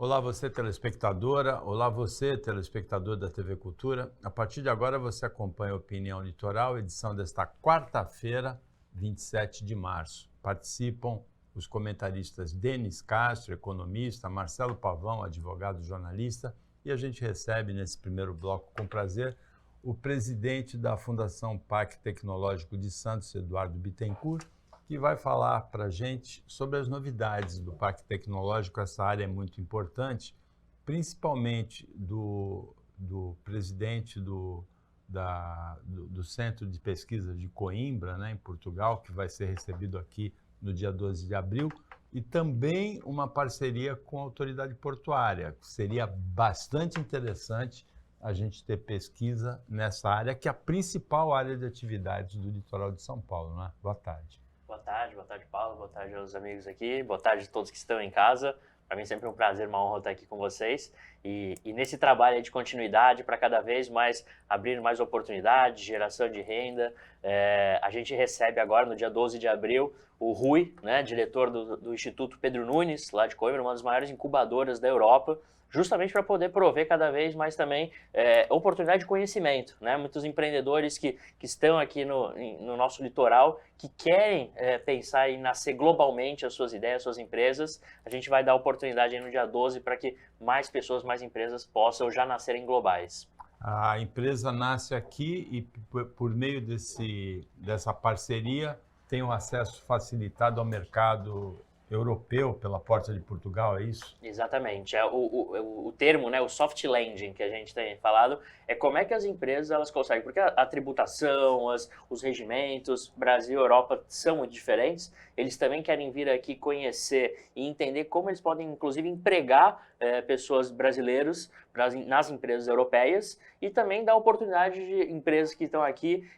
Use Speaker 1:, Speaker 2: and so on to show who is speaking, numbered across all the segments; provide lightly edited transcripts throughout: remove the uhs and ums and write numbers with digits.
Speaker 1: Olá, você telespectadora, olá você telespectador da TV Cultura. A partir de agora você acompanha a Opinião Litoral, edição desta quarta-feira, 27 de março. Participam os comentaristas Denis Castro, economista, Marcelo Pavão, advogado jornalista, e a gente recebe nesse primeiro bloco com prazer o presidente da Fundação Parque Tecnológico de Santos, Eduardo Bittencourt, que vai falar para a gente sobre as novidades do Parque Tecnológico. Essa área é muito importante, principalmente do presidente do Centro de Pesquisa de Coimbra, né, em Portugal, que vai ser recebido aqui no dia 12 de abril, e também uma parceria com a autoridade portuária. Seria bastante interessante a gente ter pesquisa nessa área, que é a principal área de atividades do litoral de São Paulo, né? Boa tarde.
Speaker 2: Boa tarde, Paulo. Boa tarde aos amigos aqui. Boa tarde a todos que estão em casa. Para mim é sempre um prazer, uma honra estar aqui com vocês. E nesse trabalho de continuidade, para cada vez mais abrir mais oportunidades, geração de renda, a gente recebe agora, no dia 12 de abril, o Rui, né, diretor do Instituto Pedro Nunes, lá de Coimbra, uma das maiores incubadoras da Europa, justamente para poder prover cada vez mais também oportunidade de conhecimento, né? Muitos empreendedores que estão aqui no nosso litoral, que querem pensar em nascer globalmente as suas ideias, as suas empresas. A gente vai dar oportunidade aí no dia 12 para que mais pessoas, mais empresas possam já nascerem globais.
Speaker 1: A empresa nasce aqui e, por meio dessa parceria, tem um acesso facilitado ao mercado europeu pela porta de Portugal, é isso?
Speaker 2: Exatamente. O termo, né, o soft landing que a gente tem falado, é como é que as empresas elas conseguem, porque a tributação, os regimentos, Brasil e Europa são muito diferentes, eles também querem vir aqui conhecer e entender como eles podem, inclusive, empregar pessoas brasileiras nas empresas europeias e também dar oportunidade de empresas que estão aqui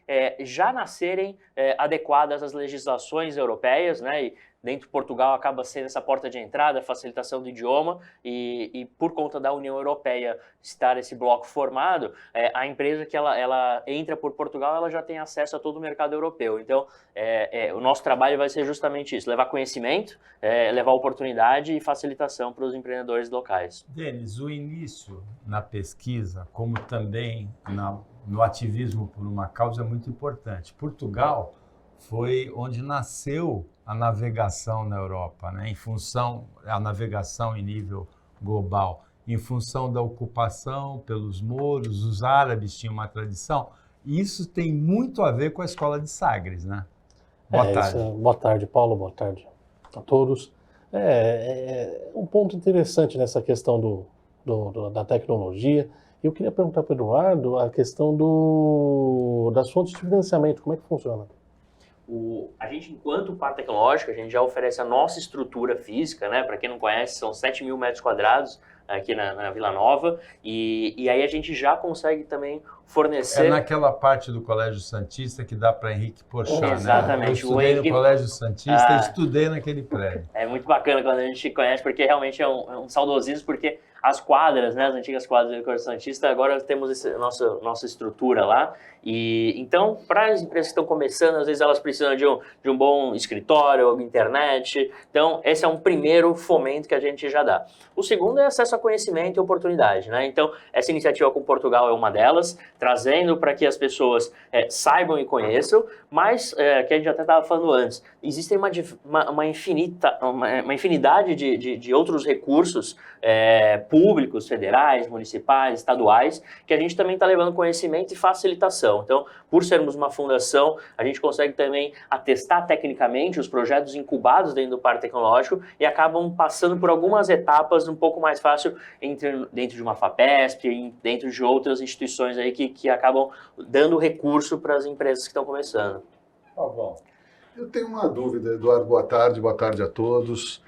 Speaker 2: já nascerem adequadas às legislações europeias, né? E dentro de Portugal acaba sendo essa porta de entrada, facilitação do idioma e por conta da União Europeia estar esse bloco formado, a empresa que ela entra por Portugal, ela já tem acesso a todo o mercado europeu. Então, o nosso trabalho vai ser justamente isso, levar conhecimento, levar oportunidade e facilitação para os empreendedores locais.
Speaker 1: Denis, o início na pesquisa, como também no ativismo por uma causa, é muito importante. Portugal foi onde nasceu a navegação na Europa, né? A navegação em nível global, em função da ocupação pelos mouros, os árabes tinham uma tradição. Isso tem muito a ver com a escola de Sagres, né? Boa tarde.
Speaker 3: Boa tarde, Paulo. Boa tarde a todos. Um ponto interessante nessa questão da tecnologia. Eu queria perguntar para o Eduardo a questão das fontes de financiamento. Como é que funciona?
Speaker 2: A gente, enquanto parque tecnológico, a gente já oferece a nossa estrutura física, né? Para quem não conhece, são 7.000 metros quadrados aqui na Vila Nova, e aí a gente já consegue também fornecer...
Speaker 1: É naquela parte do Colégio Santista que dá para Henrique Porchat,
Speaker 2: exatamente.
Speaker 1: Né? Eu estudei no Colégio Santista e estudei naquele prédio.
Speaker 2: É muito bacana quando a gente conhece, porque realmente é um saudosismo, porque as quadras, né, as antigas quadras do Colégio Santista, agora temos nossa estrutura lá. E então, para as empresas que estão começando, às vezes elas precisam de um bom escritório, internet. Então, esse é um primeiro fomento que a gente já dá. O segundo é acesso a conhecimento e oportunidade, né? Então, essa iniciativa com Portugal é uma delas, trazendo para que as pessoas saibam e conheçam, mas, que a gente até estava falando antes, existem uma infinidade de outros recursos públicos, federais, municipais, estaduais, que a gente também está levando conhecimento e facilitação. Então, por sermos uma fundação, a gente consegue também atestar tecnicamente os projetos incubados dentro do Parque Tecnológico e acabam passando por algumas etapas um pouco mais fácil dentro de uma FAPESP e dentro de outras instituições aí que acabam dando recurso para as empresas que estão começando.
Speaker 4: Tá bom. Eu tenho uma dúvida, Eduardo. Boa tarde a todos.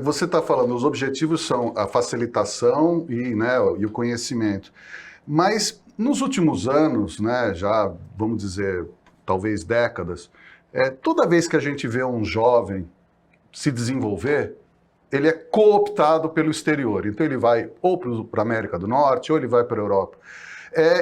Speaker 4: Você está falando, os objetivos são a facilitação e o conhecimento. Mas nos últimos anos, né, já vamos dizer, talvez décadas, toda vez que a gente vê um jovem se desenvolver, ele é cooptado pelo exterior. Então ele vai ou para a América do Norte ou ele vai para a Europa.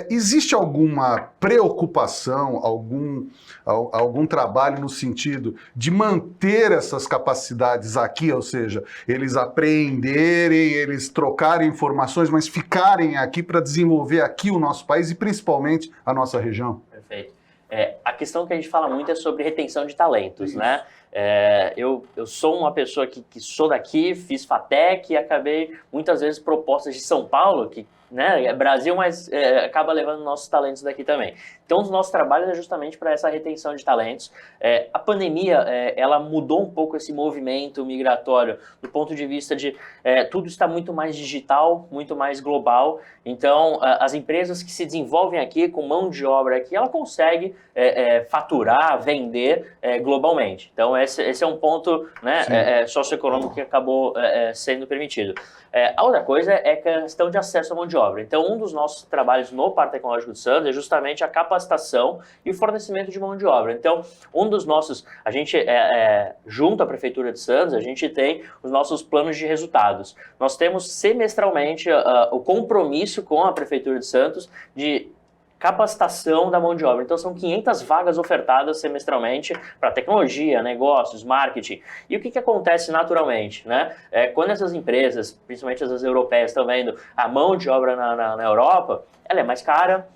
Speaker 4: Existe alguma preocupação, algum trabalho no sentido de manter essas capacidades aqui, ou seja, eles apreenderem, eles trocarem informações, mas ficarem aqui para desenvolver aqui o nosso país e principalmente a nossa região?
Speaker 2: Perfeito. A questão que a gente fala muito é sobre retenção de talentos, né? Eu sou uma pessoa que sou daqui, fiz FATEC e acabei muitas vezes propostas de São Paulo, que é Brasil, mas acaba levando nossos talentos daqui também. Então, os nossos trabalhos é justamente para essa retenção de talentos. A pandemia, ela mudou um pouco esse movimento migratório do ponto de vista de tudo está muito mais digital, muito mais global. Então, as empresas que se desenvolvem aqui, com mão de obra aqui, ela consegue faturar, vender globalmente. Então, esse é um ponto socioeconômico que acabou sendo permitido. A outra coisa é a questão de acesso à mão de obra. Então, um dos nossos trabalhos no Parque Tecnológico de Santos é justamente a capacitação e o fornecimento de mão de obra. Então, a gente, junto à Prefeitura de Santos, a gente tem os nossos planos de resultados. Nós temos semestralmente o compromisso com a Prefeitura de Santos de capacitação da mão de obra. Então, são 500 vagas ofertadas semestralmente para tecnologia, negócios, marketing. E o que acontece naturalmente, né? Quando essas empresas, principalmente as europeias, estão vendo a mão de obra na Europa, ela é mais cara,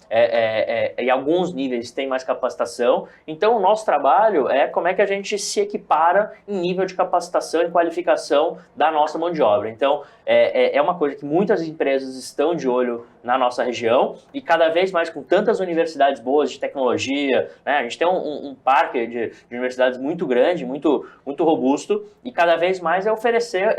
Speaker 2: em alguns níveis tem mais capacitação. Então, o nosso trabalho é como é que a gente se equipara em nível de capacitação e qualificação da nossa mão de obra. Então, é uma coisa que muitas empresas estão de olho na nossa região e cada vez mais com tantas universidades boas de tecnologia, né? A gente tem um parque de universidades muito grande, muito, muito robusto e cada vez mais oferecer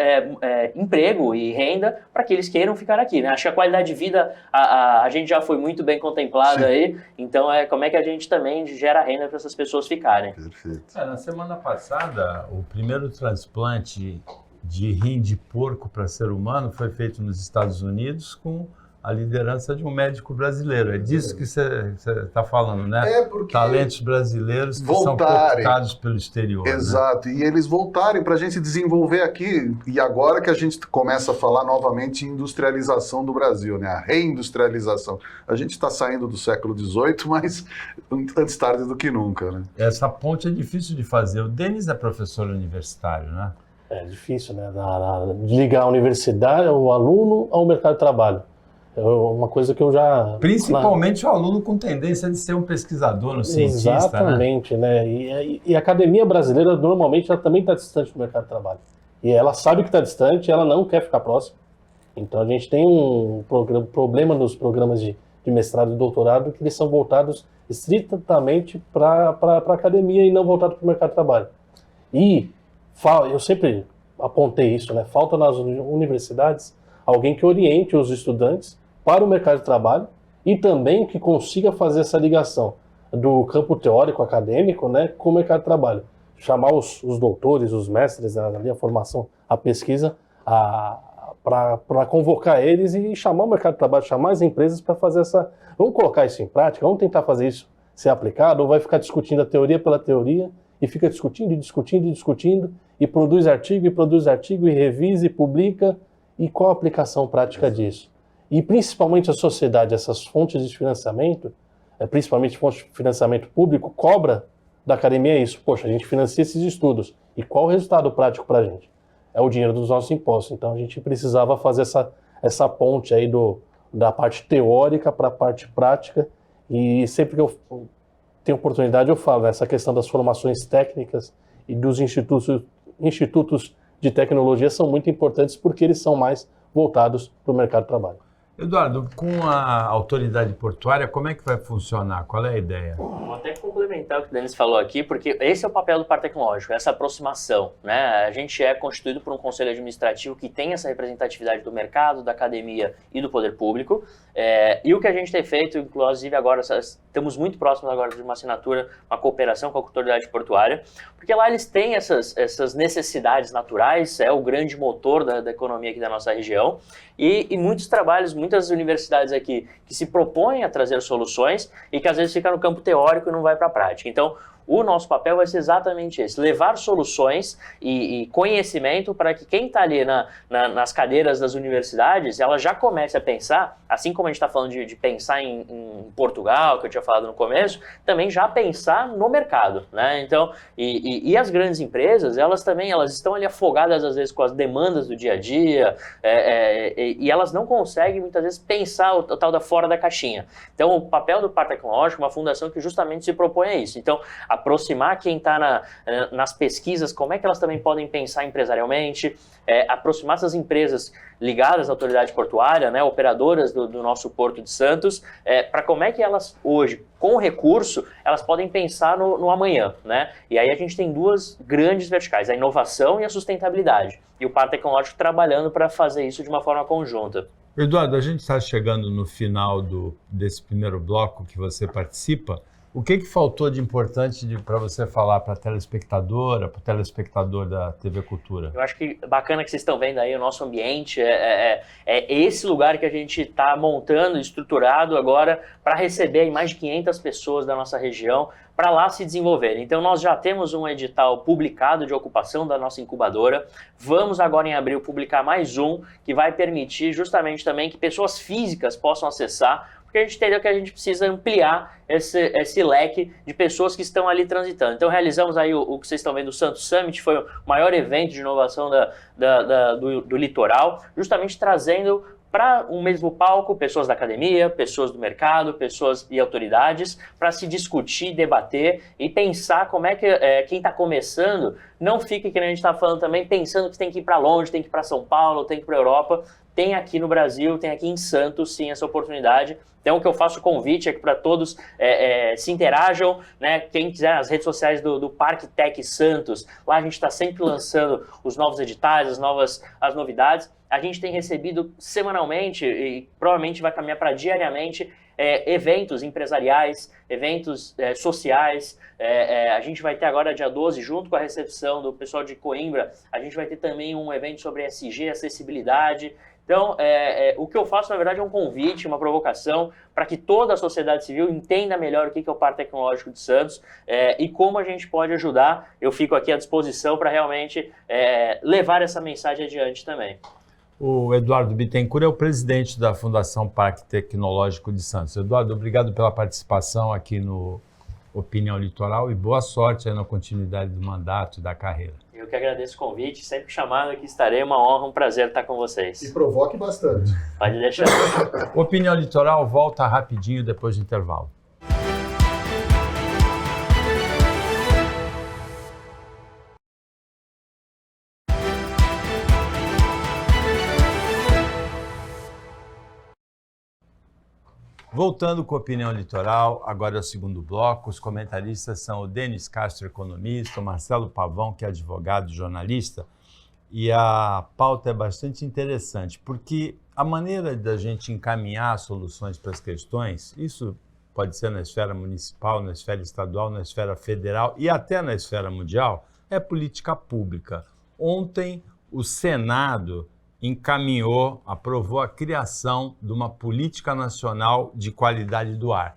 Speaker 2: emprego e renda para que eles queiram ficar aqui, né? Acho que a qualidade de vida a gente já foi muito bem contemplado. Sim. Aí, então como é que a gente também gera renda para essas pessoas ficarem.
Speaker 4: Perfeito.
Speaker 1: Na semana passada, o primeiro transplante de rim de porco para ser humano foi feito nos Estados Unidos com a liderança de um médico brasileiro. É disso que você está falando, né?
Speaker 4: Porque
Speaker 1: talentos brasileiros que são cooptados pelo exterior.
Speaker 4: Exato, né? E eles voltarem para a gente desenvolver aqui. E agora que a gente começa a falar novamente em industrialização do Brasil, né? A reindustrialização. A gente está saindo do século XVIII, mas antes tarde do que nunca, né?
Speaker 1: Essa ponte é difícil de fazer. O Denis é professor universitário, né?
Speaker 3: É difícil, né? De ligar a universidade, o aluno ao mercado de trabalho. É uma coisa que eu já...
Speaker 1: Principalmente o aluno com tendência de ser um pesquisador, um cientista,
Speaker 3: exatamente, né? E a academia brasileira, normalmente, ela também está distante do mercado de trabalho. E ela sabe que está distante, ela não quer ficar próxima. Então, a gente tem um problema nos programas de mestrado e doutorado que eles são voltados estritamente para a academia e não voltados para o mercado de trabalho. E eu sempre apontei isso, né? Falta nas universidades alguém que oriente os estudantes para o mercado de trabalho e também que consiga fazer essa ligação do campo teórico acadêmico, né, com o mercado de trabalho. Chamar os doutores, os mestres, ali a formação, a pesquisa, para convocar eles e chamar o mercado de trabalho, chamar as empresas para fazer essa... Vamos colocar isso em prática, vamos tentar fazer isso ser aplicado, ou vai ficar discutindo a teoria pela teoria e fica discutindo e produz artigo e revisa e publica. E qual a aplicação prática disso? E principalmente a sociedade, essas fontes de financiamento, principalmente fontes de financiamento público, cobra da academia isso. Poxa, a gente financia esses estudos. E qual o resultado prático para a gente? É o dinheiro dos nossos impostos. Então a gente precisava fazer essa ponte aí da parte teórica para a parte prática. E sempre que eu tenho oportunidade eu falo, essa questão das formações técnicas e dos institutos de tecnologia são muito importantes porque eles são mais voltados para o mercado de trabalho.
Speaker 1: Eduardo, com a autoridade portuária, como é que vai funcionar? Qual é a ideia?
Speaker 2: Vou até complementar o que o Denis falou aqui, porque esse é o papel do Parque Tecnológico, essa aproximação, né? A gente é constituído por um conselho administrativo que tem essa representatividade do mercado, da academia e do poder público. E o que a gente tem feito, inclusive agora, estamos muito próximos agora de uma assinatura, uma cooperação com a autoridade portuária, porque lá eles têm essas necessidades naturais, é o grande motor da economia aqui da nossa região, e muitos trabalhos, muitas universidades aqui que se propõem a trazer soluções e que às vezes fica no campo teórico e não vai para a prática. Então, o nosso papel vai ser exatamente esse, levar soluções e conhecimento para que quem está ali nas cadeiras das universidades, ela já comece a pensar, assim como a gente está falando de pensar em Portugal, que eu tinha falado no começo, também já pensar no mercado, né? Então, e as grandes empresas, elas estão ali afogadas às vezes com as demandas do dia a dia, e elas não conseguem muitas vezes pensar o tal da fora da caixinha. Então, o papel do Par Tecnológico é uma fundação que justamente se propõe a isso. Então, aproximar quem está nas pesquisas, como é que elas também podem pensar empresarialmente, aproximar essas empresas ligadas à autoridade portuária, né, operadoras do nosso Porto de Santos, para como é que elas hoje, com o recurso, elas podem pensar no amanhã, né? E aí a gente tem duas grandes verticais, a inovação e a sustentabilidade. E o Par Tecnológico trabalhando para fazer isso de uma forma conjunta.
Speaker 1: Eduardo, a gente está chegando no final desse primeiro bloco que você participa. O que faltou de importante para você falar para a telespectadora, para o telespectador da TV Cultura?
Speaker 2: Eu acho que bacana que vocês estão vendo aí o nosso ambiente, é esse lugar que a gente está montando, estruturado agora para receber aí mais de 500 pessoas da nossa região para lá se desenvolverem. Então nós já temos um edital publicado de ocupação da nossa incubadora, vamos agora em abril publicar mais um que vai permitir justamente também que pessoas físicas possam acessar, porque a gente entendeu que a gente precisa ampliar esse leque de pessoas que estão ali transitando. Então realizamos aí o que vocês estão vendo, o Santos Summit, foi o maior evento de inovação do litoral, justamente trazendo para um mesmo palco pessoas da academia, pessoas do mercado, pessoas e autoridades, para se discutir, debater e pensar como é que quem está começando não fique, que a gente está falando também, pensando que tem que ir para longe, tem que ir para São Paulo, tem que ir para a Europa. Tem aqui no Brasil, tem aqui em Santos, sim, essa oportunidade. Então, o que eu faço convite é que para todos se interajam, né? Quem quiser, as redes sociais do Parque Tech Santos, lá a gente está sempre lançando os novos editais, as novidades. A gente tem recebido semanalmente e provavelmente vai caminhar para diariamente eventos empresariais, eventos sociais. A gente vai ter agora, dia 12, junto com a recepção do pessoal de Coimbra, a gente vai ter também um evento sobre ESG, acessibilidade. Então, o que eu faço, na verdade, é um convite, uma provocação para que toda a sociedade civil entenda melhor o que é o Par Tecnológico de Santos e como a gente pode ajudar. Eu fico aqui à disposição para realmente levar essa mensagem adiante também.
Speaker 1: O Eduardo Bittencourt é o presidente da Fundação Parque Tecnológico de Santos. Eduardo, obrigado pela participação aqui no Opinião Litoral e boa sorte aí na continuidade do mandato e da carreira.
Speaker 2: Eu que agradeço o convite, sempre chamado aqui estarei, uma honra, um prazer estar com vocês.
Speaker 4: E provoque bastante.
Speaker 2: Pode deixar.
Speaker 1: Opinião Litoral volta rapidinho depois do intervalo. Voltando com a Opinião Litoral, agora é o segundo bloco. Os comentaristas são o Denis Castro, economista, o Marcelo Pavão, que é advogado e jornalista. E a pauta é bastante interessante, porque a maneira da gente encaminhar soluções para as questões, isso pode ser na esfera municipal, na esfera estadual, na esfera federal e até na esfera mundial, é política pública. Ontem, o Senado aprovou a criação de uma política nacional de qualidade do ar.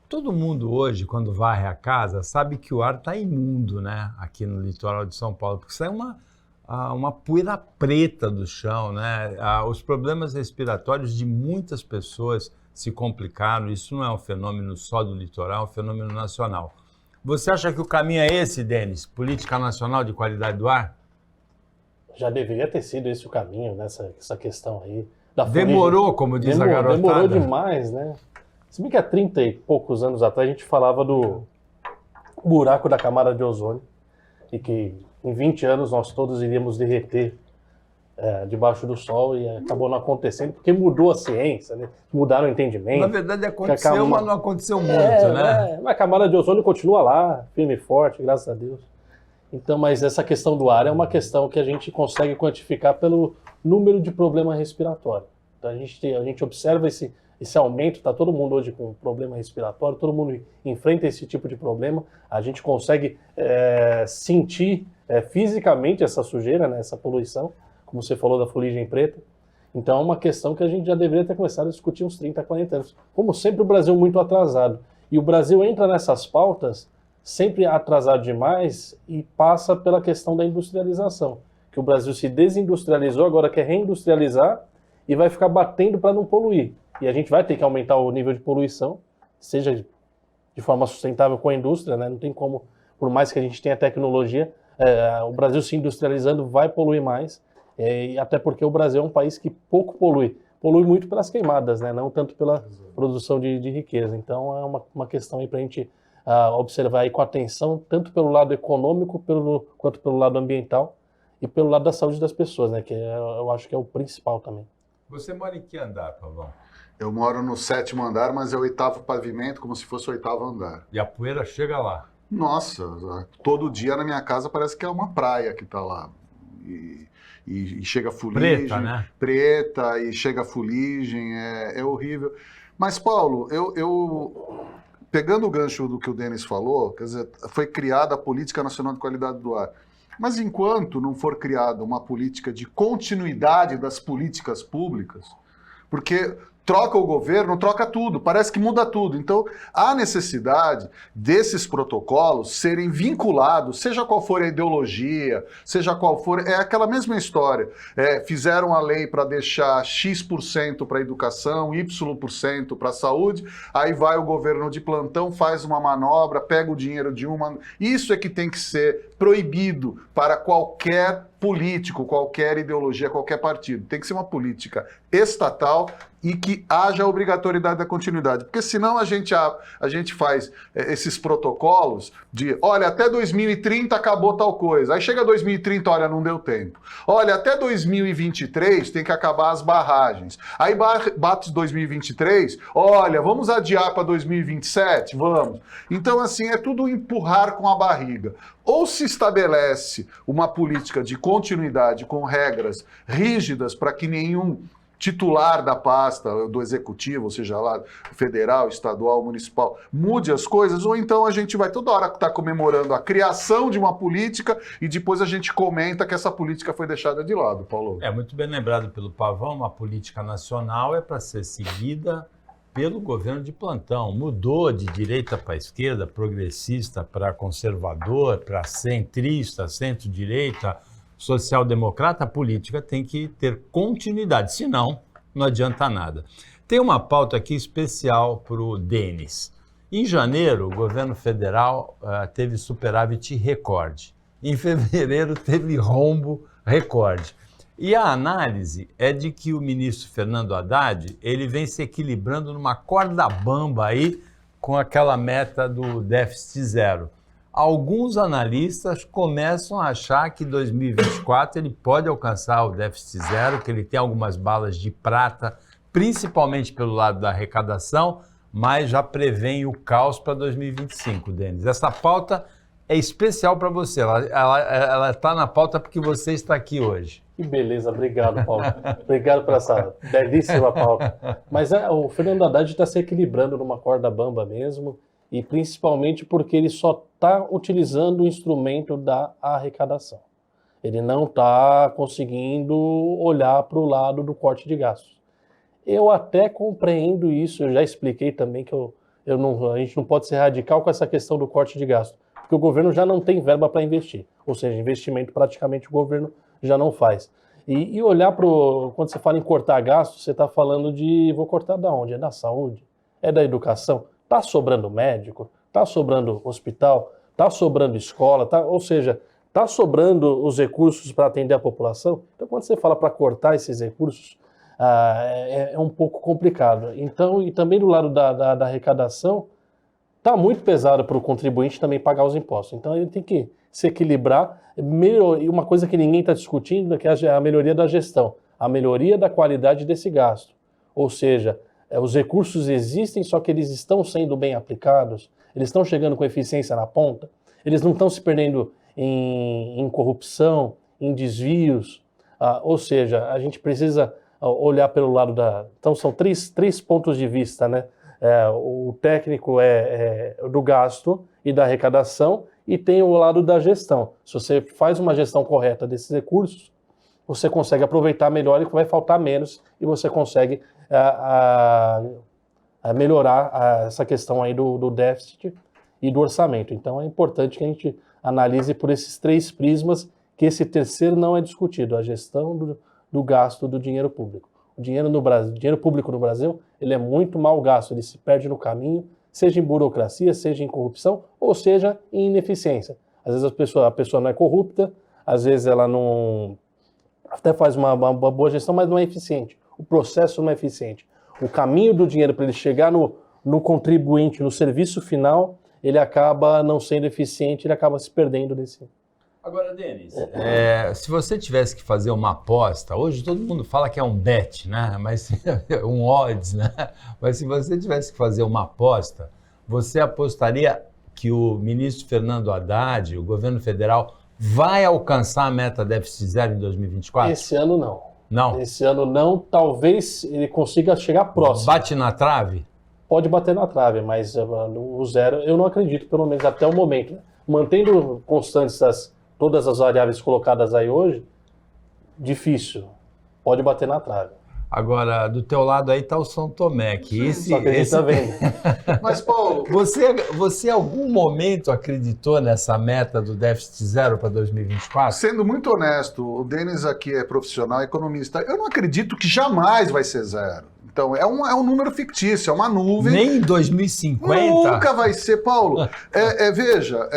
Speaker 1: Todo mundo hoje, quando varre a casa, sabe que o ar está imundo, né? Aqui no litoral de São Paulo, porque sai uma poeira preta do chão, né? Os problemas respiratórios de muitas pessoas se complicaram. Isso não é um fenômeno só do litoral, é um fenômeno nacional. Você acha que o caminho é esse, Denis? Política nacional de qualidade do ar?
Speaker 3: Já deveria ter sido esse o caminho, nessa questão aí.
Speaker 1: Demorou, como diz a garotada.
Speaker 3: Demorou demais, né? Se bem que há 30 e poucos anos atrás a gente falava do buraco da camada de ozônio e que em 20 anos nós todos iríamos derreter debaixo do sol e acabou não acontecendo porque mudou a ciência, né? Mudaram o entendimento.
Speaker 1: Na verdade aconteceu, mas não aconteceu muito, né?
Speaker 3: Mas a camada de ozônio continua lá, firme e forte, graças a Deus. Então, mas essa questão do ar é uma questão que a gente consegue quantificar pelo número de problema respiratório. Então, a gente observa esse aumento, está todo mundo hoje com problema respiratório, todo mundo enfrenta esse tipo de problema, a gente consegue sentir fisicamente essa sujeira, né, essa poluição, como você falou da fuligem preta. Então, é uma questão que a gente já deveria ter começado a discutir uns 30, 40 anos. Como sempre, o Brasil muito atrasado. E o Brasil entra nessas pautas sempre atrasado demais e passa pela questão da industrialização, que o Brasil se desindustrializou, agora quer reindustrializar e vai ficar batendo para não poluir. E a gente vai ter que aumentar o nível de poluição, seja de forma sustentável com a indústria, né? Não tem como, por mais que a gente tenha tecnologia, o Brasil se industrializando vai poluir mais, até porque o Brasil é um país que pouco polui. Polui muito pelas queimadas, né? Não tanto pela produção de riqueza. Então é uma questão aí para a gente observar aí com atenção, tanto pelo lado econômico quanto pelo lado ambiental e pelo lado da saúde das pessoas, né? Que eu acho que é o principal também.
Speaker 1: Você mora em que andar, Pavão?
Speaker 4: Eu moro no 7º andar, mas é o 8º pavimento, como se fosse o 8º andar.
Speaker 1: E a poeira chega lá.
Speaker 4: Nossa, todo dia na minha casa parece que é uma praia que está lá. E chega fuligem.
Speaker 1: Preta, né?
Speaker 4: Preta, e chega fuligem, é horrível. Mas, Paulo, eu pegando o gancho do que o Denis falou, quer dizer, foi criada a Política Nacional de Qualidade do Ar. Mas enquanto não for criada uma política de continuidade das políticas públicas, porque troca o governo, troca tudo, parece que muda tudo. Então, há necessidade desses protocolos serem vinculados, seja qual for a ideologia, seja qual for, é aquela mesma história. Fizeram a lei para deixar X% para a educação, Y% para a saúde, aí vai o governo de plantão, faz uma manobra, pega o dinheiro de uma... Isso é que tem que ser proibido para qualquer político, qualquer ideologia, qualquer partido. Tem que ser uma política estatal e que haja a obrigatoriedade da continuidade. Porque senão a gente faz esses protocolos de, olha, até 2030 acabou tal coisa. Aí chega 2030, olha, não deu tempo. Olha, até 2023 tem que acabar as barragens. Aí bate 2023, olha, vamos adiar para 2027? Vamos. Então, assim, é tudo empurrar com a barriga. Ou se estabelece uma política de continuidade com regras rígidas para que nenhum titular da pasta, do executivo, seja lá federal, estadual, municipal, mude as coisas, ou então a gente vai toda hora estar comemorando a criação de uma política e depois a gente comenta que essa política foi deixada de lado, Paulo.
Speaker 1: Muito bem lembrado pelo Pavão, uma política nacional é para ser seguida pelo governo de plantão. Mudou de direita para esquerda, progressista para conservador, para centrista, centro-direita, social-democrata, a política tem que ter continuidade, senão não adianta nada. Tem uma pauta aqui especial para o Denis. Em janeiro, o governo federal teve superávit recorde. Em fevereiro, teve rombo recorde. E a análise é de que o ministro Fernando Haddad, ele vem se equilibrando numa corda bamba aí com aquela meta do déficit zero. Alguns analistas começam a achar que 2024 ele pode alcançar o déficit zero, que ele tem algumas balas de prata, principalmente pelo lado da arrecadação, mas já prevêem o caos para 2025, Denis. Essa pauta é especial para você, ela está na pauta porque você está aqui hoje.
Speaker 3: Que beleza, obrigado, Paulo. Obrigado por essa belíssima pauta. Mas o Fernando Haddad está se equilibrando numa corda bamba mesmo, e principalmente porque ele só está utilizando o instrumento da arrecadação. Ele não está conseguindo olhar para o lado do corte de gastos. Eu até compreendo isso, eu já expliquei também que a gente não pode ser radical com essa questão do corte de gasto, porque o governo já não tem verba para investir, ou seja, investimento praticamente o governo já não faz. E olhar quando você fala em cortar gastos, você está falando vou cortar da onde? É da saúde? É da educação? Está sobrando médico? Está sobrando hospital? Está sobrando escola? Ou seja, está sobrando os recursos para atender a população? Então, quando você fala para cortar esses recursos, é um pouco complicado. Então, e também do lado da arrecadação, está muito pesado para o contribuinte também pagar os impostos. Então, ele tem que se equilibrar. E uma coisa que ninguém está discutindo que é a melhoria da gestão, a melhoria da qualidade desse gasto. Ou seja, os recursos existem, só que eles estão sendo bem aplicados, eles estão chegando com eficiência na ponta, eles não estão se perdendo em corrupção, em desvios. Ou seja, a gente precisa olhar pelo lado Então são três pontos de vista, né? O técnico é do gasto e da arrecadação, e tem o lado da gestão. Se você faz uma gestão correta desses recursos, você consegue aproveitar melhor e vai faltar menos, e você consegue melhorar essa questão aí do déficit e do orçamento. Então é importante que a gente analise por esses 3 prismas, que esse terceiro não é discutido, a gestão do gasto do dinheiro público. O dinheiro no Brasil, o dinheiro público no Brasil, ele é muito mal gasto, ele se perde no caminho, seja em burocracia, seja em corrupção, ou seja em ineficiência. Às vezes a pessoa não é corrupta, às vezes ela não até faz uma boa gestão, mas não é eficiente. O processo não é eficiente. O caminho do dinheiro para ele chegar no contribuinte, no serviço final, ele acaba não sendo eficiente, ele acaba se perdendo nesse...
Speaker 1: Agora, Denis, se você tivesse que fazer uma aposta, hoje todo mundo fala que é um bet, né? Mas um odds, né? Mas se você tivesse que fazer uma aposta, você apostaria que o ministro Fernando Haddad, o governo federal, vai alcançar a meta déficit zero em 2024?
Speaker 3: Esse ano não.
Speaker 1: Não?
Speaker 3: Esse ano não, talvez ele consiga chegar próximo.
Speaker 1: Bate na trave?
Speaker 3: Pode bater na trave, mas o zero eu não acredito, pelo menos até o momento. Né? Mantendo constantes todas as variáveis colocadas aí hoje, difícil. Pode bater na trave.
Speaker 1: Agora, do teu lado aí está o São Tomé, que
Speaker 3: Só que a gente tá vendo.
Speaker 4: Mas, Paulo,
Speaker 1: Você em algum momento acreditou nessa meta do déficit zero para 2024?
Speaker 4: sendo muito honesto, o Denis aqui é profissional, economista. Eu não acredito que jamais vai ser zero. Então, é um número fictício, é uma nuvem.
Speaker 1: Nem em 2050?
Speaker 4: Nunca vai ser, Paulo. Veja,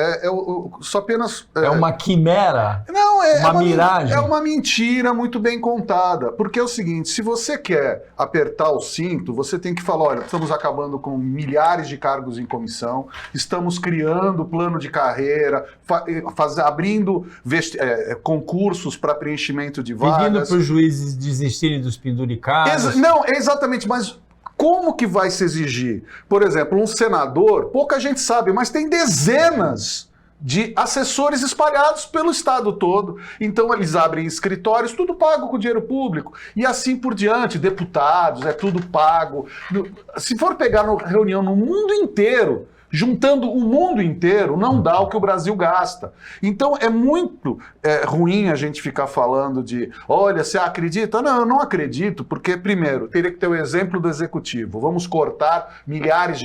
Speaker 4: só apenas...
Speaker 1: É uma quimera?
Speaker 4: Não,
Speaker 1: uma miragem?
Speaker 4: É uma mentira muito bem contada. Porque é o seguinte, se você quer apertar o cinto, você tem que falar, olha, estamos acabando com milhares de cargos em comissão, estamos criando plano de carreira, abrindo concursos para preenchimento de vagas.
Speaker 1: Pedindo para os juízes desistirem dos penduricados.
Speaker 4: Não, exatamente, mas como que vai se exigir? Por exemplo, um senador, pouca gente sabe, mas tem dezenas de assessores espalhados pelo estado todo. Então eles abrem escritórios, tudo pago com dinheiro público. E assim por diante, deputados, é tudo pago. Se for pegar reunião no mundo inteiro, juntando o mundo inteiro, não dá o que o Brasil gasta. Então é muito ruim a gente ficar falando de, olha, você acredita? Não, eu não acredito, porque, primeiro, teria que ter o exemplo do executivo. Vamos cortar milhares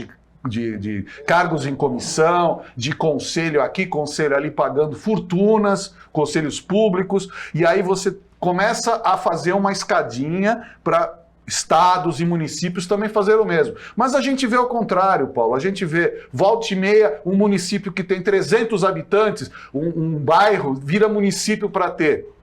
Speaker 4: de cargos em comissão, de conselho aqui, conselho ali, pagando fortunas, conselhos públicos, e aí você começa a fazer uma escadinha para estados e municípios também fazer o mesmo. Mas a gente vê ao contrário, Paulo. A gente vê, volta e meia, um município que tem 300 habitantes, um bairro vira município para ter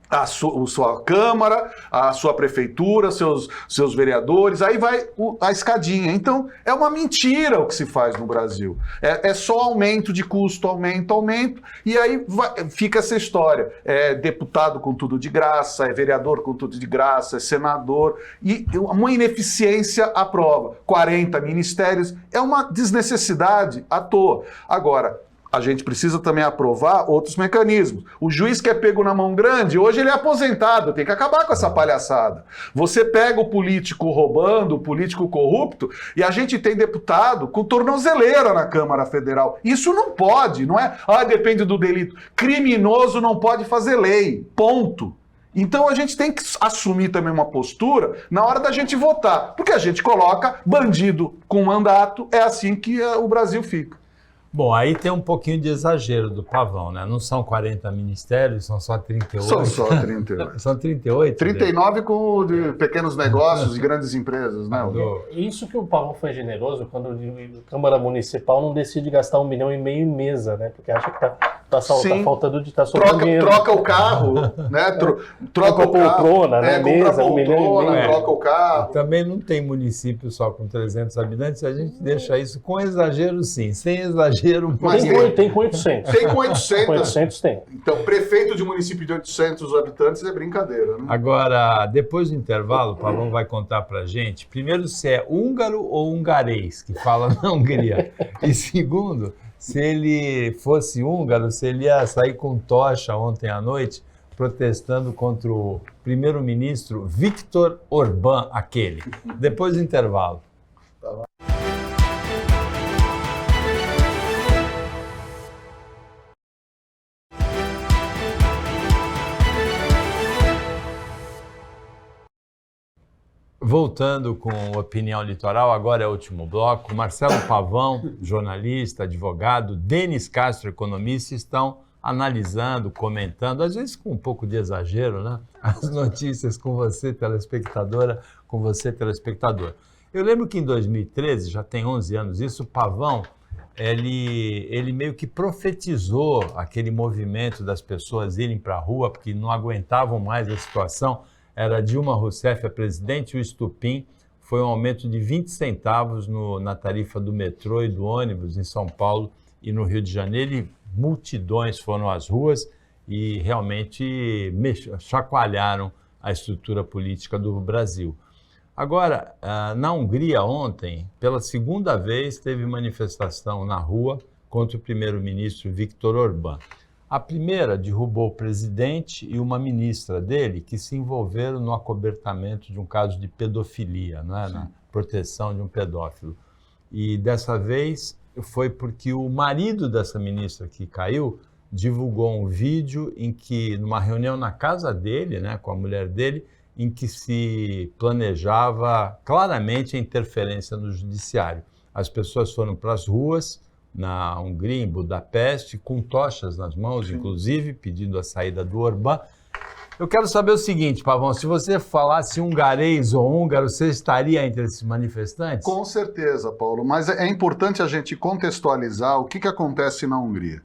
Speaker 4: a sua Câmara, a sua Prefeitura, seus vereadores, aí vai a escadinha. Então, é uma mentira o que se faz no Brasil. É só aumento de custo, aumento, e aí fica essa história. É deputado com tudo de graça, é vereador com tudo de graça, é senador, e uma ineficiência à prova. 40 ministérios, é uma desnecessidade à toa. Agora, a gente precisa também aprovar outros mecanismos. O juiz que é pego na mão grande, hoje ele é aposentado, tem que acabar com essa palhaçada. Você pega o político roubando, o político corrupto, e a gente tem deputado com tornozeleira na Câmara Federal. Isso não pode, não é? Depende do delito. Criminoso não pode fazer lei, ponto. Então a gente tem que assumir também uma postura na hora da gente votar, porque a gente coloca bandido com mandato, é assim que o Brasil fica.
Speaker 1: Bom, aí tem um pouquinho de exagero do Pavão, né? Não são 40 ministérios, são só 38.
Speaker 4: São só 38.
Speaker 1: São 38?
Speaker 4: 39 com o de pequenos negócios e grandes empresas, né?
Speaker 3: Isso que o Pavão foi generoso quando a Câmara Municipal não decide gastar 1,5 milhão em mesa, né? Porque acha que tá faltando de estar sobrando dinheiro.
Speaker 4: Troca o carro, né? Troca o
Speaker 3: poltrona, né?
Speaker 4: Mesa, 1,5 milhão. Troca o carro.
Speaker 1: Também não tem município só com 300 habitantes, a gente deixa isso com exagero sim, sem exagero um pouquinho.
Speaker 3: Tem com 800.
Speaker 4: Tem com 800.
Speaker 3: Com 800 tem.
Speaker 4: Então, prefeito de município de 800 habitantes é brincadeira, né?
Speaker 1: Agora, depois do intervalo, o Pavão vai contar pra gente, primeiro, se é húngaro ou hungarês, que fala na Hungria. E segundo, se ele fosse húngaro, se ele ia sair com tocha ontem à noite, protestando contra o primeiro-ministro Viktor Orbán, aquele. Depois do intervalo. Voltando com Opinião Litoral, agora é o último bloco. Marcelo Pavão, jornalista, advogado, Denis Castro, economista, estão analisando, comentando, às vezes com um pouco de exagero, né? As notícias com você, telespectadora, com você, telespectador. Eu lembro que em 2013, já tem 11 anos isso, o Pavão, ele meio que profetizou aquele movimento das pessoas irem para a rua porque não aguentavam mais a situação. Era Dilma Rousseff a presidente, e o estupim foi um aumento de 20 centavos na tarifa do metrô e do ônibus em São Paulo e no Rio de Janeiro, e multidões foram às ruas e realmente chacoalharam a estrutura política do Brasil. Agora, na Hungria ontem, pela segunda vez, teve manifestação na rua contra o primeiro-ministro Viktor Orbán. A primeira derrubou o presidente e uma ministra dele que se envolveram no acobertamento de um caso de pedofilia, né, na proteção de um pedófilo. E dessa vez foi porque o marido dessa ministra que caiu divulgou um vídeo em que, numa reunião na casa dele, né, com a mulher dele, em que se planejava claramente a interferência no judiciário. As pessoas foram para as ruas, na Hungria, em Budapeste, com tochas nas mãos, inclusive, pedindo a saída do Orbán. Eu quero saber o seguinte, Pavão, se você falasse hungarês ou húngaro, você estaria entre esses manifestantes?
Speaker 4: Com certeza, Paulo, mas é importante a gente contextualizar o que acontece na Hungria.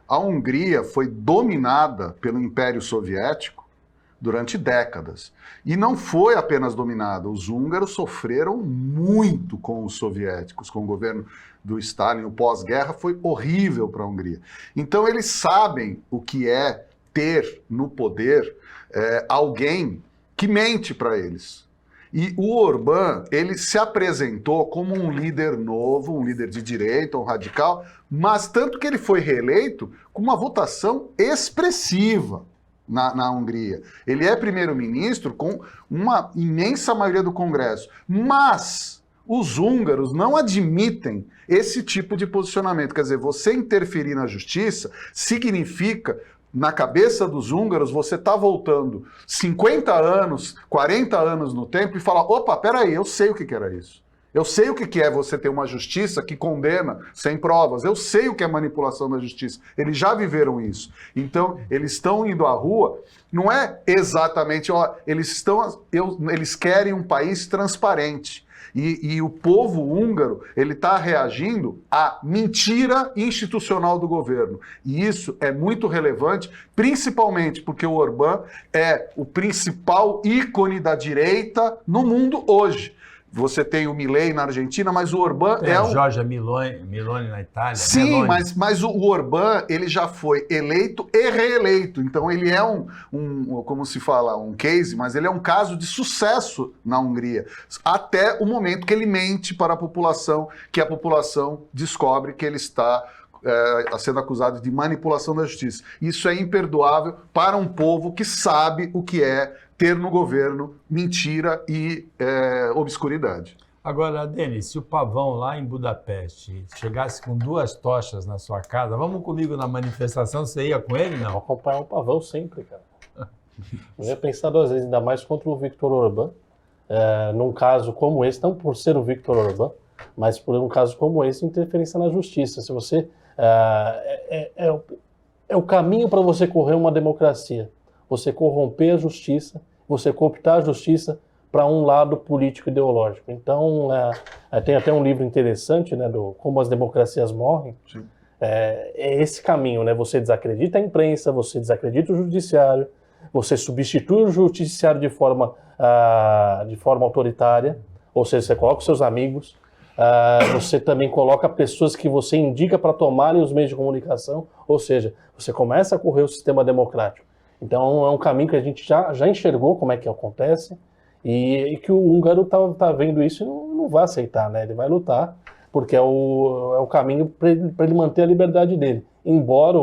Speaker 4: A Hungria foi dominada pelo Império Soviético durante décadas. E não foi apenas dominada, os húngaros sofreram muito com os soviéticos, com o governo do Stalin. O pós-guerra foi horrível para a Hungria. Então eles sabem o que é ter no poder alguém que mente para eles. E o Orbán, ele se apresentou como um líder novo, um líder de direita, um radical, mas tanto que ele foi reeleito com uma votação expressiva na Hungria. Ele é primeiro-ministro com uma imensa maioria do Congresso, mas os húngaros não admitem esse tipo de posicionamento. Quer dizer, você interferir na justiça significa, na cabeça dos húngaros, você está voltando 50 anos, 40 anos no tempo e falar, opa, peraí, eu sei o que era isso. Eu sei o que é você ter uma justiça que condena sem provas. Eu sei o que é manipulação da justiça. Eles já viveram isso. Então, eles estão indo à rua, não é exatamente, eles querem um país transparente. E o povo húngaro, ele está reagindo à mentira institucional do governo. E isso é muito relevante, principalmente porque o Orbán é o principal ícone da direita no mundo hoje. Você tem o Milei na Argentina, mas o Orbán
Speaker 1: tem o Giorgia Meloni na Itália.
Speaker 4: Sim, mas o Orbán, ele já foi eleito e reeleito. Então ele é como se fala, um case, mas ele é um caso de sucesso na Hungria. Até o momento que ele mente para a população, que a população descobre que ele está sendo acusado de manipulação da justiça. Isso é imperdoável para um povo que sabe o que é ter no governo mentira e obscuridade.
Speaker 1: Agora, Denis, se o Pavão lá em Budapeste chegasse com 2 tochas na sua casa, vamos comigo na manifestação, você ia com ele, não?
Speaker 3: Vou acompanhar o Pavão sempre, cara. Eu ia pensar 2 vezes, ainda mais contra o Viktor Orbán, num caso como esse, não por ser o Viktor Orbán, mas por um caso como esse, interferência na justiça. Se você é o caminho para você correr uma democracia. Você corromper a justiça, você cooptar a justiça para um lado político-ideológico. Então, tem até um livro interessante, né, do Como as Democracias Morrem.
Speaker 4: Sim.
Speaker 3: É esse caminho, né? Você desacredita a imprensa, você desacredita o judiciário, você substitui o judiciário de forma autoritária, ou seja, você coloca os seus amigos, você também coloca pessoas que você indica para tomarem os meios de comunicação, ou seja, você começa a correr o sistema democrático. Então é um caminho que a gente já enxergou como é que acontece e que o húngaro tá vendo isso e não vai aceitar, né? Ele vai lutar porque é o caminho para ele manter a liberdade dele. Embora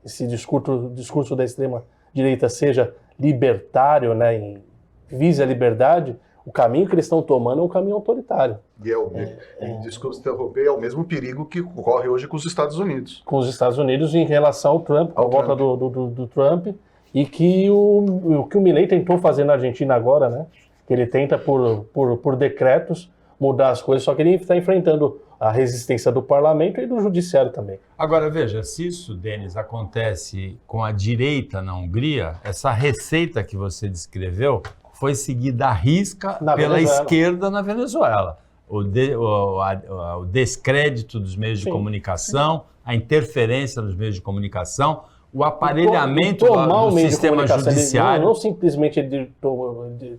Speaker 3: esse discurso da extrema direita seja libertário, né, vise a liberdade, o caminho que eles estão tomando é um caminho autoritário.
Speaker 4: E desculpe interromper, é o mesmo perigo que ocorre hoje com os Estados Unidos.
Speaker 3: Com os Estados Unidos em relação ao Trump, com a volta do Trump, e que o Milei tentou fazer na Argentina agora, né? que ele tenta, por decretos, mudar as coisas, só que ele está enfrentando a resistência do parlamento e do judiciário também.
Speaker 1: Agora, veja, se isso, Denis, acontece com a direita na Hungria, essa receita que você descreveu foi seguida à risca pela esquerda na Venezuela. O descrédito dos meios de comunicação, a interferência nos meios de comunicação, o aparelhamento do sistema judiciário.
Speaker 3: Não simplesmente ele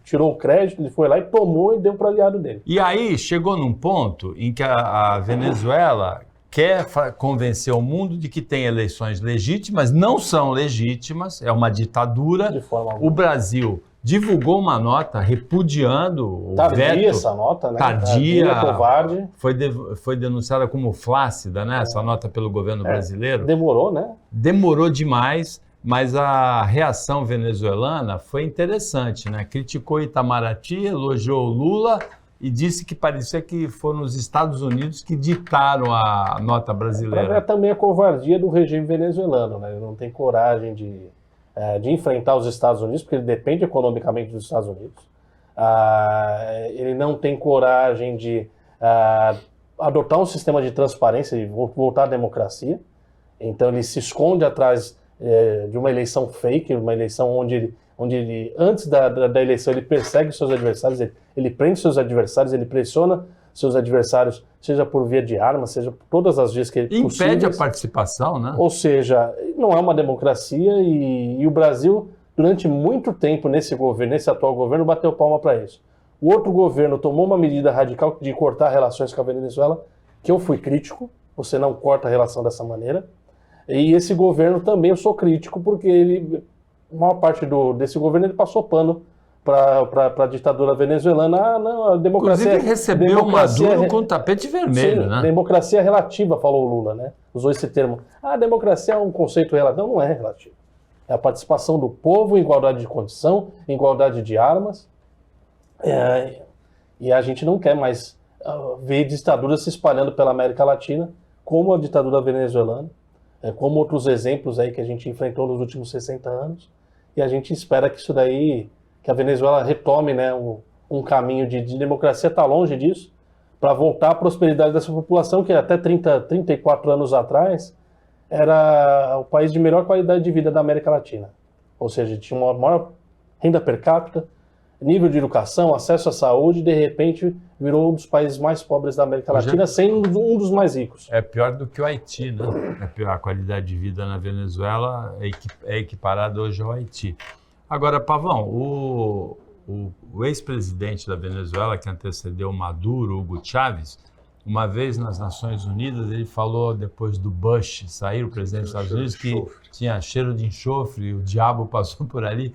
Speaker 3: tirou o crédito, ele foi lá e tomou e deu para o aliado dele.
Speaker 1: E aí chegou num ponto em que a Venezuela quer convencer o mundo de que tem eleições legítimas, não são legítimas, é uma ditadura.
Speaker 3: De forma
Speaker 1: o Brasil divulgou uma nota repudiando o veto.
Speaker 3: Essa nota, né?
Speaker 1: Tardia,
Speaker 3: covarde.
Speaker 1: Foi denunciada como flácida, né? Essa nota pelo governo brasileiro.
Speaker 3: Demorou, né?
Speaker 1: Demorou demais, mas a reação venezuelana foi interessante, né? Criticou Itamaraty, elogiou o Lula e disse que parecia que foram os Estados Unidos que ditaram a nota brasileira.
Speaker 3: Para ver também a covardia do regime venezuelano, né? Ele não tem coragem de enfrentar os Estados Unidos, porque ele depende economicamente dos Estados Unidos. Ele não tem coragem de adotar um sistema de transparência e voltar à democracia. Então ele se esconde atrás de uma eleição fake, uma eleição onde ele antes da eleição, ele persegue seus adversários, ele prende seus adversários, ele pressiona seus adversários, seja por via de armas, seja por todas as vias que ele
Speaker 1: impede a participação, né?
Speaker 3: Ou seja, não é uma democracia e o Brasil, durante muito tempo nesse atual governo, bateu palma para isso. O outro governo tomou uma medida radical de cortar relações com a Venezuela, que eu fui crítico, você não corta a relação dessa maneira. E esse governo também eu sou crítico, porque a maior parte desse governo ele passou pano para a ditadura venezuelana. Não, a democracia...
Speaker 1: Inclusive recebeu o Maduro com tapete vermelho,
Speaker 3: sim,
Speaker 1: né?
Speaker 3: Democracia relativa, falou o Lula, né? Usou esse termo. A democracia é um conceito relativo. Não é relativo. É a participação do povo em igualdade de condição, em igualdade de armas. E a gente não quer mais ver ditaduras se espalhando pela América Latina, como a ditadura venezuelana, como outros exemplos aí que a gente enfrentou nos últimos 60 anos. E a gente espera que isso daí... que a Venezuela retome, né, um caminho de democracia, está longe disso, para voltar à prosperidade dessa população, que até 34 anos atrás era o país de melhor qualidade de vida da América Latina. Ou seja, tinha uma maior renda per capita, nível de educação, acesso à saúde, e de repente virou um dos países mais pobres da América Latina, sendo um dos mais ricos.
Speaker 1: É pior do que o Haiti, né? A qualidade de vida na Venezuela é equiparada hoje ao Haiti. Agora, Pavão, o ex-presidente da Venezuela, que antecedeu Maduro, Hugo Chávez, uma vez nas Nações Unidas, ele falou, depois do Bush sair, o presidente dos Estados Unidos, que tinha cheiro de enxofre, o diabo passou por ali.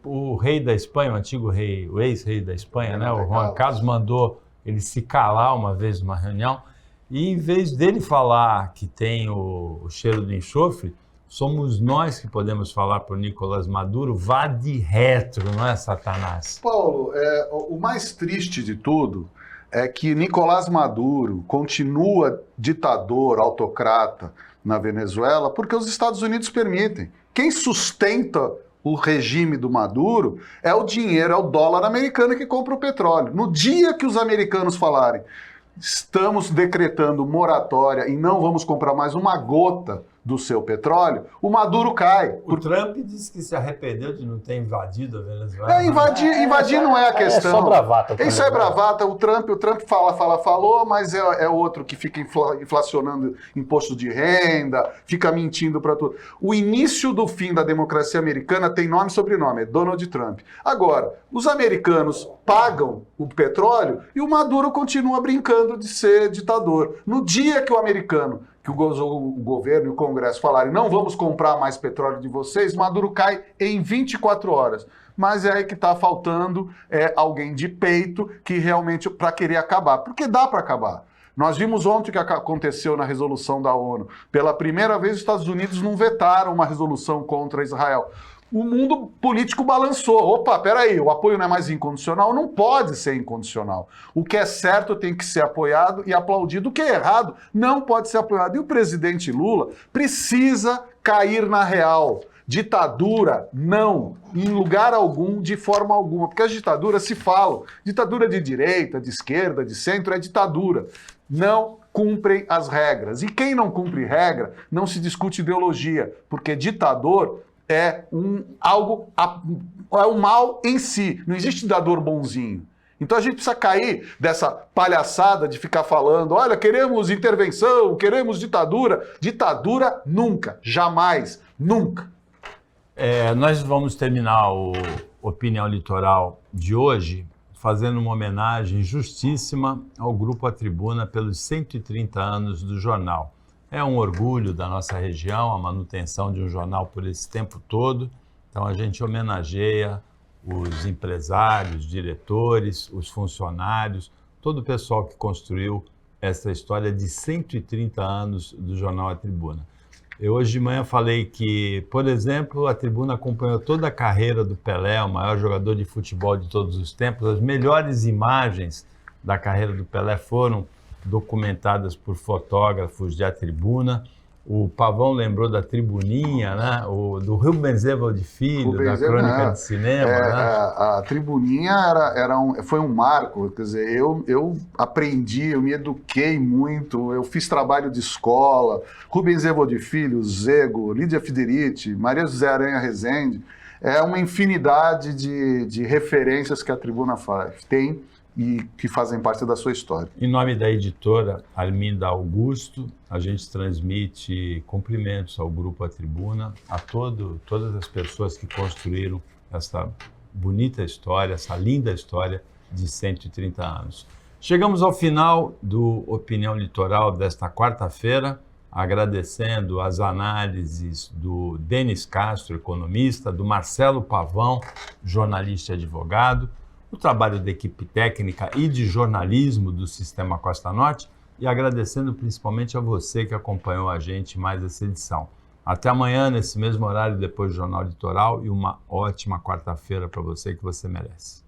Speaker 1: O rei da Espanha, o antigo rei, o ex-rei da Espanha, né, o Juan Carlos, mandou ele se calar uma vez numa reunião, e em vez dele falar que tem o cheiro de enxofre, somos nós que podemos falar por Nicolás Maduro, vá de retro, não é, Satanás?
Speaker 4: Paulo, o mais triste de tudo é que Nicolás Maduro continua ditador, autocrata na Venezuela porque os Estados Unidos permitem. Quem sustenta o regime do Maduro é o dinheiro, é o dólar americano que compra o petróleo. No dia que os americanos falarem, estamos decretando moratória e não vamos comprar mais uma gota do seu petróleo, o Maduro cai.
Speaker 1: O Trump disse que se arrependeu de não ter invadido a Venezuela.
Speaker 4: Invadir não é a questão.
Speaker 3: É só bravata.
Speaker 4: Isso é bravata. O Trump falou, mas é outro que fica inflacionando imposto de renda, fica mentindo para tudo. O início do fim da democracia americana tem nome e sobrenome, é Donald Trump. Agora, os americanos pagam o petróleo e o Maduro continua brincando de ser ditador. No dia que o americano, que o governo e o Congresso falarem não vamos comprar mais petróleo de vocês, Maduro cai em 24 horas. Mas é aí que está faltando alguém de peito que realmente para querer acabar. Porque dá para acabar. Nós vimos ontem o que aconteceu na resolução da ONU. Pela primeira vez, os Estados Unidos não vetaram uma resolução contra Israel. O mundo político balançou. Opa, peraí, o apoio não é mais incondicional? Não pode ser incondicional. O que é certo tem que ser apoiado e aplaudido. O que é errado não pode ser apoiado. E o presidente Lula precisa cair na real. Ditadura, não, em lugar algum, de forma alguma, porque as ditaduras se falam. Ditadura de direita, de esquerda, de centro é ditadura. Não cumprem as regras. E quem não cumpre regra, não se discute ideologia, porque ditador é um mal em si. Não existe ditador bonzinho. Então a gente precisa cair dessa palhaçada de ficar falando, olha, queremos intervenção, queremos ditadura. Ditadura nunca, jamais, nunca.
Speaker 1: Nós vamos terminar o Opinião Litoral de hoje fazendo uma homenagem justíssima ao Grupo A Tribuna pelos 130 anos do jornal. É um orgulho da nossa região a manutenção de um jornal por esse tempo todo. Então a gente homenageia os empresários, diretores, os funcionários, todo o pessoal que construiu essa história de 130 anos do jornal A Tribuna. Eu hoje de manhã falei que, por exemplo, a Tribuna acompanhou toda a carreira do Pelé, o maior jogador de futebol de todos os tempos. As melhores imagens da carreira do Pelé foram documentadas por fotógrafos de A Tribuna. O Pavão lembrou da Tribuninha, né? Do Rubens Evald Filho, da Crônica de Cinema. Né?
Speaker 4: A Tribuninha foi um marco, quer dizer, eu aprendi, eu me eduquei muito, eu fiz trabalho de escola, Rubens Evald Filho, Zego, Lídia Federici, Maria José Aranha Rezende, é uma infinidade de referências que a Tribuna tem e que fazem parte da sua história.
Speaker 1: Em nome da editora Arminda Augusto, a gente transmite cumprimentos ao Grupo A Tribuna, a todas as pessoas que construíram essa bonita história, essa linda história de 130 anos. Chegamos ao final do Opinião Litoral desta quarta-feira, agradecendo as análises do Denis Castro, economista, do Marcelo Pavão, jornalista e advogado, o trabalho da equipe técnica e de jornalismo do Sistema Costa Norte e agradecendo principalmente a você que acompanhou a gente mais essa edição. Até amanhã, nesse mesmo horário, depois do Jornal Litoral, e uma ótima quarta-feira para você que você merece.